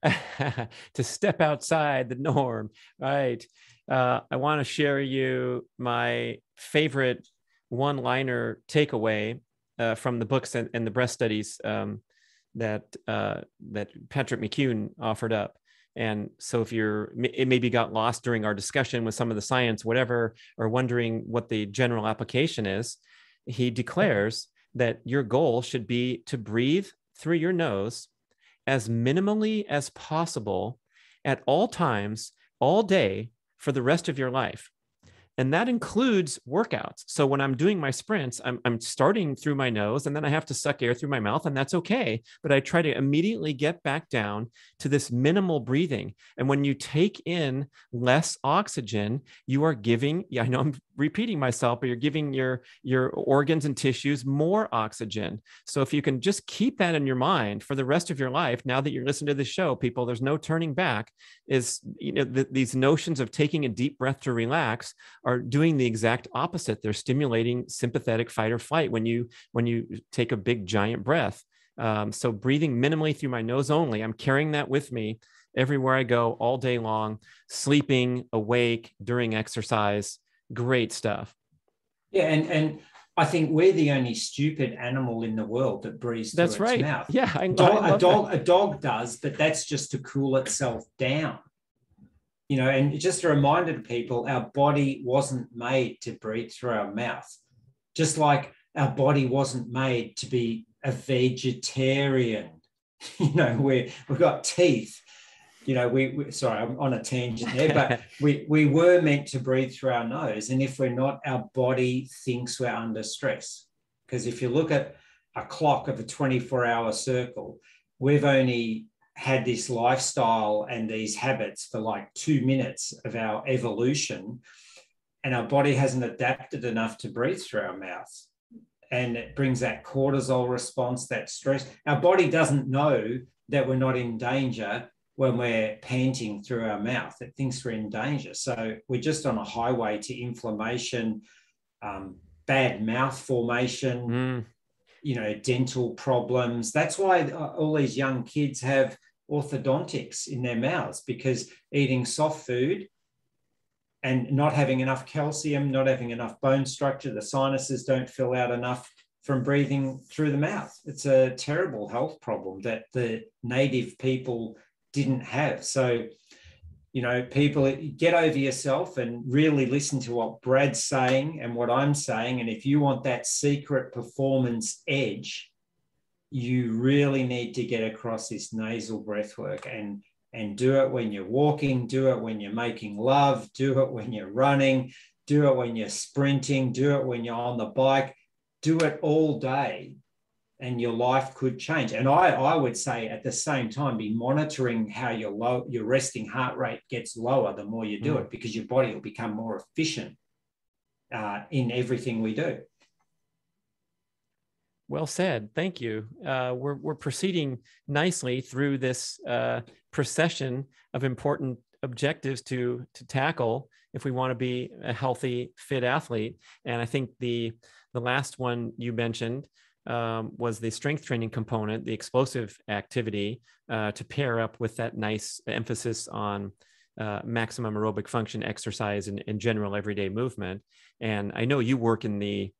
to step outside the norm, right? I want to share you my favorite one-liner takeaway from the books and the breast studies that Patrick McCune offered up. And so if it maybe got lost during our discussion with some of the science, whatever, or wondering what the general application is, he declares that your goal should be to breathe through your nose as minimally as possible at all times, all day, for the rest of your life. And that includes workouts. So when I'm doing my sprints, I'm starting through my nose, and then I have to suck air through my mouth, and that's okay. But I try to immediately get back down to this minimal breathing. And when you take in less oxygen, you are giving, I know I'm repeating myself, but you're giving your organs and tissues more oxygen. So if you can just keep that in your mind for the rest of your life, now that you're listening to the show, people, there's no turning back, is, these notions of taking a deep breath to relax are doing the exact opposite. They're stimulating sympathetic fight or flight when you take a big giant breath. So breathing minimally through my nose only, I'm carrying that with me everywhere I go all day long, sleeping, awake, during exercise. Great stuff. Yeah, and I think we're the only stupid animal in the world that breathes through its mouth. Yeah, a dog does, but that's just to cool itself down. And just a reminder to people, our body wasn't made to breathe through our mouth. Just like our body wasn't made to be a vegetarian. We've got teeth. Sorry, I'm on a tangent there, but we were meant to breathe through our nose. And if we're not, our body thinks we're under stress. Because if you look at a clock of a 24-hour circle, we've only had this lifestyle and these habits for like 2 minutes of our evolution, and our body hasn't adapted enough to breathe through our mouth. And it brings that cortisol response, that stress. Our body doesn't know that we're not in danger when we're panting through our mouth. It thinks we're in danger. So we're just on a highway to inflammation, bad mouth formation, dental problems. That's why all these young kids have orthodontics in their mouths, because eating soft food and not having enough calcium, not having enough bone structure, the sinuses don't fill out enough from breathing through the mouth. It's a terrible health problem that the native people didn't have. So, people, get over yourself and really listen to what Brad's saying and what I'm saying. And if you want that secret performance edge, you really need to get across this nasal breath work and do it when you're walking, do it when you're making love, do it when you're running, do it when you're sprinting, do it when you're on the bike, do it all day, and your life could change. And I would say at the same time, be monitoring how your resting heart rate gets lower the more you do it, because your body will become more efficient in everything we do. Well said. Thank you. We're proceeding nicely through this procession of important objectives to tackle if we want to be a healthy, fit athlete. And I think the last one you mentioned was the strength training component, the explosive activity, to pair up with that nice emphasis on maximum aerobic function exercise and general everyday movement. And I know you work in the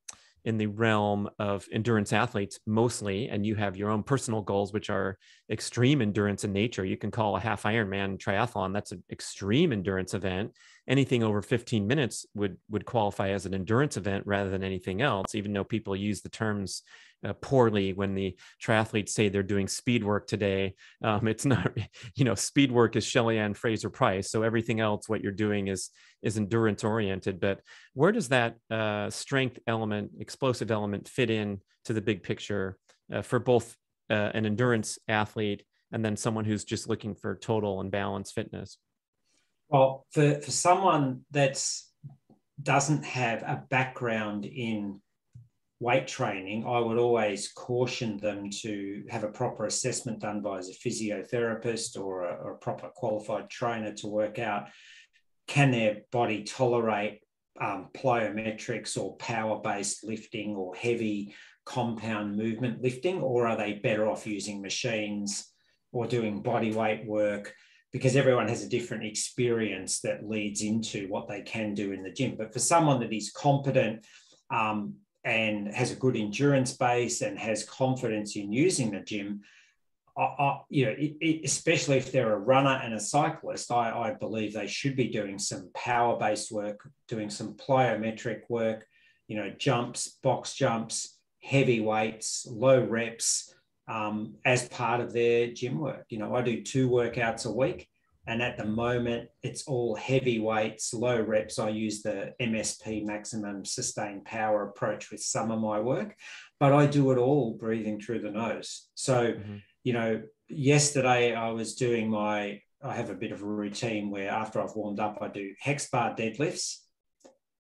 realm of endurance athletes mostly, and you have your own personal goals, which are extreme endurance in nature. You can call a half Ironman triathlon, that's an extreme endurance event. Anything over 15 minutes would qualify as an endurance event rather than anything else, even though people use the terms poorly when the triathletes say they're doing speed work today. It's not, speed work is Shelley-Ann Fraser-Price. So everything else, what you're doing is endurance oriented. But where does that strength element, explosive element fit in to the big picture for both an endurance athlete and then someone who's just looking for total and balanced fitness? Well, for someone that doesn't have a background in weight training, I would always caution them to have a proper assessment done by a physiotherapist or a proper qualified trainer to work out, can their body tolerate plyometrics or power-based lifting or heavy compound movement lifting, or are they better off using machines or doing body weight work? Because everyone has a different experience that leads into what they can do in the gym. But for someone that is competent and has a good endurance base and has confidence in using the gym, especially if they're a runner and a cyclist, I believe they should be doing some power-based work, doing some plyometric work, jumps, box jumps, heavy weights, low reps, as part of their gym work. I do 2 workouts a week, and at the moment it's all heavy weights, low reps. I use the MSP, maximum sustained power approach, with some of my work, but I do it all breathing through the nose. So, yesterday I was doing I have a bit of a routine where after I've warmed up, I do hex bar deadlifts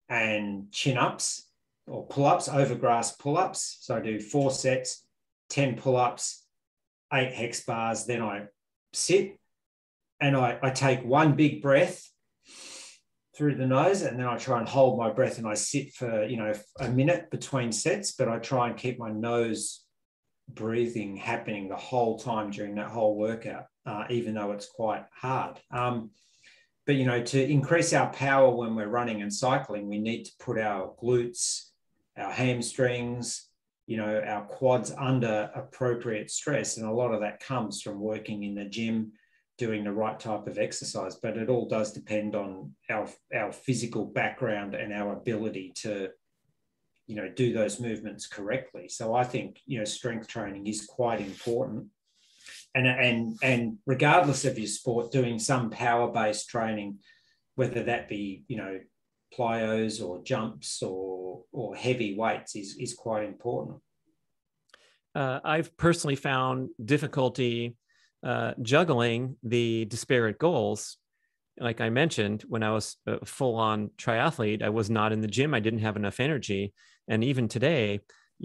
and chin-ups or pull-ups, over grass pull-ups. So I do 4 sets, 10 pull-ups, 8 hex bars. Then I sit and I take 1 big breath through the nose, and then I try and hold my breath, and I sit for, a minute between sets, but I try and keep my nose breathing happening the whole time during that whole workout, even though it's quite hard. But, to increase our power when we're running and cycling, we need to put our glutes, our hamstrings, our quads under appropriate stress. And a lot of that comes from working in the gym, doing the right type of exercise. But it all does depend on our physical background and our ability to, do those movements correctly. So I think, strength training is quite important. And regardless of your sport, doing some power-based training, whether that be, plyos or jumps or heavy weights, is quite important. I've personally found difficulty juggling the disparate goals. Like I mentioned, when I was a full-on triathlete, I was not in the gym. I didn't have enough energy. And even today,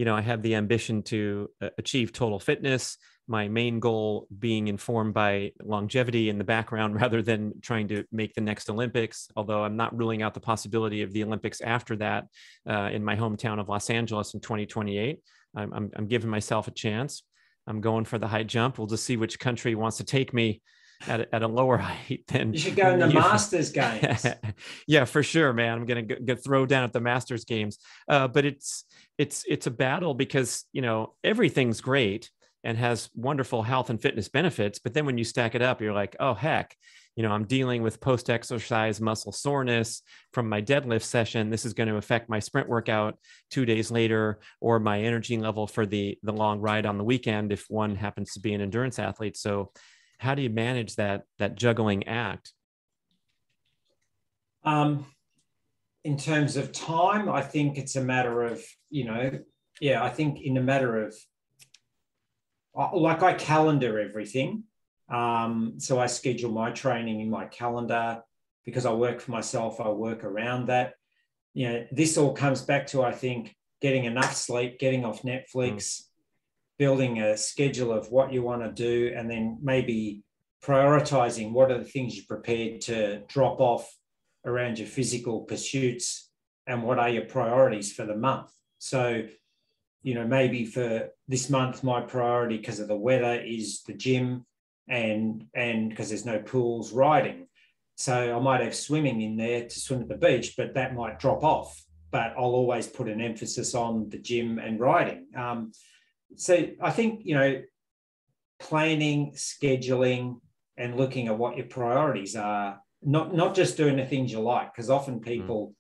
I have the ambition to achieve total fitness, my main goal being informed by longevity in the background rather than trying to make the next Olympics, although I'm not ruling out the possibility of the Olympics after that in my hometown of Los Angeles in 2028. I'm giving myself a chance. I'm going for the high jump. We'll just see which country wants to take me at a lower height than you should go in the Masters games. Yeah, for sure, man. I'm going to get throw down at the Masters games. But it's a battle because, everything's great and has wonderful health and fitness benefits. But then when you stack it up, you're like, oh, heck, I'm dealing with post-exercise muscle soreness from my deadlift session. This is going to affect my sprint workout 2 days later, or my energy level for the long ride on the weekend if one happens to be an endurance athlete. So how do you manage that juggling act? In terms of time, I think it's a matter of, I think in a matter of, I calendar everything. So I schedule my training in my calendar because I work for myself. I work around that. This all comes back to, I think, getting enough sleep, getting off Netflix, building a schedule of what you want to do, and then maybe prioritizing what are the things you're prepared to drop off around your physical pursuits and what are your priorities for the month. So, maybe for this month, my priority because of the weather is the gym and because there's no pools, riding. So I might have swimming in there to swim at the beach, but that might drop off. But I'll always put an emphasis on the gym and riding. So I think, planning, scheduling, and looking at what your priorities are, not just doing the things you like, because often people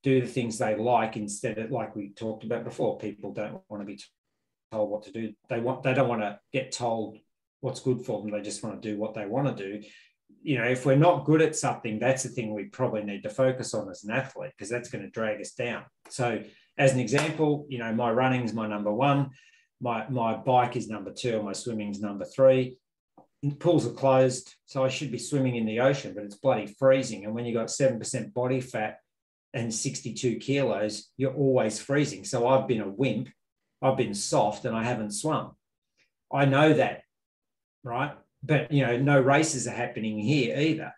do the things they like instead of, like we talked about before, people don't want to be told what to do. They don't want to get told what's good for them. They just want to do what they want to do. If we're not good at something, that's the thing we probably need to focus on as an athlete, because that's going to drag us down. So as an example, my running is my number 1. My bike is number 2, and my swimming is number 3. Pools are closed, so I should be swimming in the ocean, but it's bloody freezing. And when you've got 7% body fat and 62 kilos, you're always freezing. So I've been a wimp, I've been soft, and I haven't swum. I know that, right? But, no races are happening here either.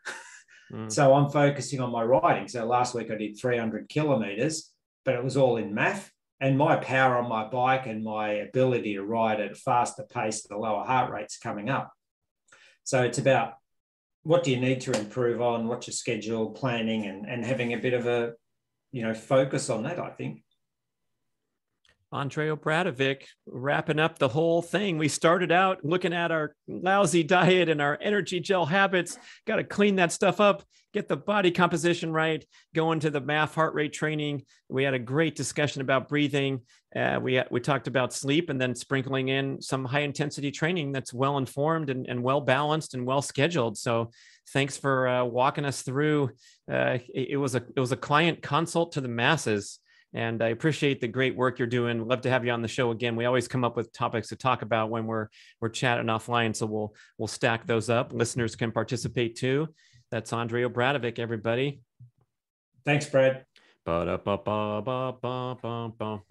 So I'm focusing on my riding. So last week I did 300 kilometers, but it was all in MAF. And my power on my bike and my ability to ride at a faster pace at a lower heart rate's coming up. So it's about what do you need to improve on, what's your schedule, planning, and having a bit of a, focus on that, I think. Andre Obradovic, wrapping up the whole thing. We started out looking at our lousy diet and our energy gel habits. Got to clean that stuff up, get the body composition right, go into the MAF heart rate training. We had a great discussion about breathing. We talked about sleep, and then sprinkling in some high intensity training that's well informed and well balanced and well scheduled. So thanks for walking us through. It was a client consult to the masses. And I appreciate the great work you're doing. Love to have you on the show again. We always come up with topics to talk about when we're chatting offline. So we'll stack those up. Listeners can participate too. That's Andre Obradovic, everybody. Thanks, Brad. Ba-da-ba-ba-ba-ba-ba-ba.